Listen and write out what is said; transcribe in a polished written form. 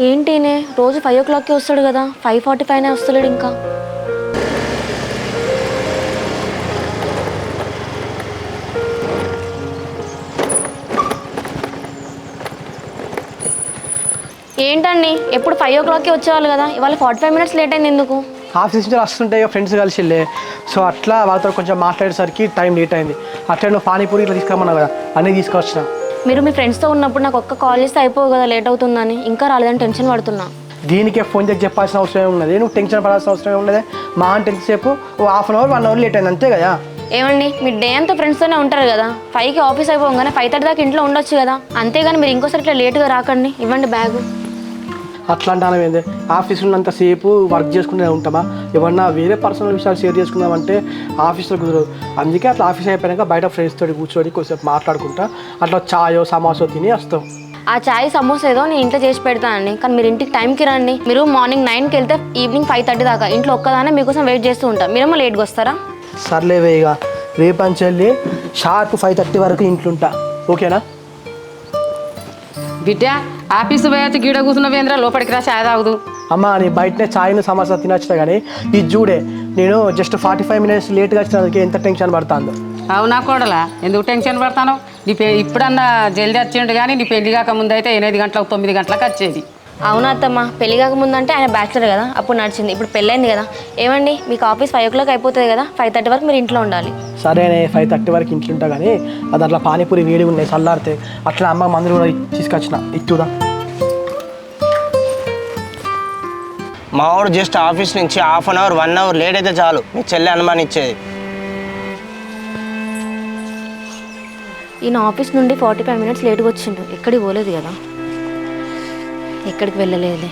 ఏంటినే రోజు 5 o'clockకి వస్తాడు కదా, 5:45 వస్తలేడు ఇంకా. ఏంటండి ఎప్పుడు 5 o'clockకి వచ్చేవాళ్ళు కదా, ఇవాళ 45 minutes లేట్ అయింది ఎందుకు? ఆఫీస్ నుంచి వస్తుంటే ఫ్రెండ్స్ కలిసి వెళ్ళే, సో అట్లా వాళ్ళతో కొంచెం మాట్లాడేసరికి టైం లేట్ అయింది. అట్లా నువ్వు పానీపూరి ఇట్లా తీసుకురమ్మన్నావు కదా, అన్నీ తీసుకొచ్చిన. మీరు మీ ఫ్రెండ్స్తో ఉన్నప్పుడు నాకు ఒక్క కాల్ చేస్తే అయిపోవు కదా, లేట్ అవుతుందని. ఇంకా రాలేదని టెన్షన్ పడుతున్నా. దీనికే ఫోన్ చేసి చెప్పాల్సిన అవసరం ఉన్నది, నువ్వు టెన్షన్ పడాల్సిన అవసరం ఉన్నది. మా అంటే ఎంతసేపు half an hour 1 hour late అయింది అంతే కదా. ఏమండి మీరు డే అంతా ఫ్రెండ్స్తోనే ఉంటారు కదా, 5కి ఆఫీస్ అయిపోగానే 5:30 దాకా ఇంట్లో ఉండొచ్చు కదా. అంతేగాని మీరు ఇంకోసారి ఇట్లా లేట్గా రాకండి. ఇవ్వండి బ్యాగు. అట్లా అంటాను ఏంది, ఆఫీస్ ఉన్నంతసేపు వర్క్ చేసుకుంటూనే ఉంటామా? ఏమన్నా వేరే పర్సనల్ విషయాలు షేర్ చేసుకుందామంటే ఆఫీస్లో కుదరదు. అందుకే అట్లా ఆఫీస్ అయిపోయాక బయట ఫ్రెండ్స్ తోటి కూర్చొని కొంచెంసేపు మాట్లాడుకుంటా అట్లా చాయో సమోసో తిని వస్తాం. ఆ చాయ్ సమోసా ఏదో నేను ఇంట్లో చేసి పెడతానండి, కానీ మీరు ఇంటికి టైంకి రండి. మీరు మార్నింగ్ 9కి వెళ్తే ఈవినింగ్ 5:30 దాకా ఇంట్లో ఒక్కదానే మీకోసం వెయిట్ చేస్తూ ఉంటాను. మీరేమో లేట్గా వస్తారా? సర్లేవే, ఇక రేపని చెల్లి షార్ప్ 5:30 వరకు ఇంట్లో ఉంటా, ఓకేనా? బిడ్డ ఆఫీసు పోయేది గీడ కూర్చున్న వేంద్ర, లోపలికి రా, చాయ్ తాగుదు. అమ్మ నీ బయటనే చాయ్ను సమోసా తినొచ్చుతా కానీ ఇది చూడే, నేను జస్ట్ 45 minutes లేట్గా వచ్చినందుకు ఎంత టెన్షన్ పడుతుందో. అవునా కోడలా, ఎందుకు టెన్షన్ పడతాను? ఇప్పుడన్నా జల్దీ వచ్చిండు కానీ నీ పెళ్లి కాక ముందు అయితే 8 గంటలకు 9 గంటలకు వచ్చేది. అవునా అత్తమ్మ, పెళ్లి కాకముందు అంటే ఆయన బ్యాచిలర్ కదా, అప్పుడు నడిచింది. ఇప్పుడు పెళ్ళైంది కదా. ఏమండి మీకు ఆఫీస్ 5 o'clock అయిపోతుంది కదా, 5:30 వరకు మీరు ఇంట్లో ఉండాలి. సరేనే 5:30 వరకు ఇంట్లో ఉంటా కానీ అది అట్లా పానీపూరి వేడి ఉన్నాయి చల్లారితే. అట్లా అమ్మ మందులు కూడా తీసుకొచ్చిన, ఇచ్చుదా. మా వాడు జస్ట్ ఆఫీస్ నుంచి half an hour 1 hour late అయితే చాలు మీ చెల్లి అనుమానించేది. ఈయన ఆఫీస్ నుండి 45 minutes లేట్గా వచ్చిండు. ఎక్కడికి పోలేదు కదా, ఎక్కడికి వెళ్ళలేదులే.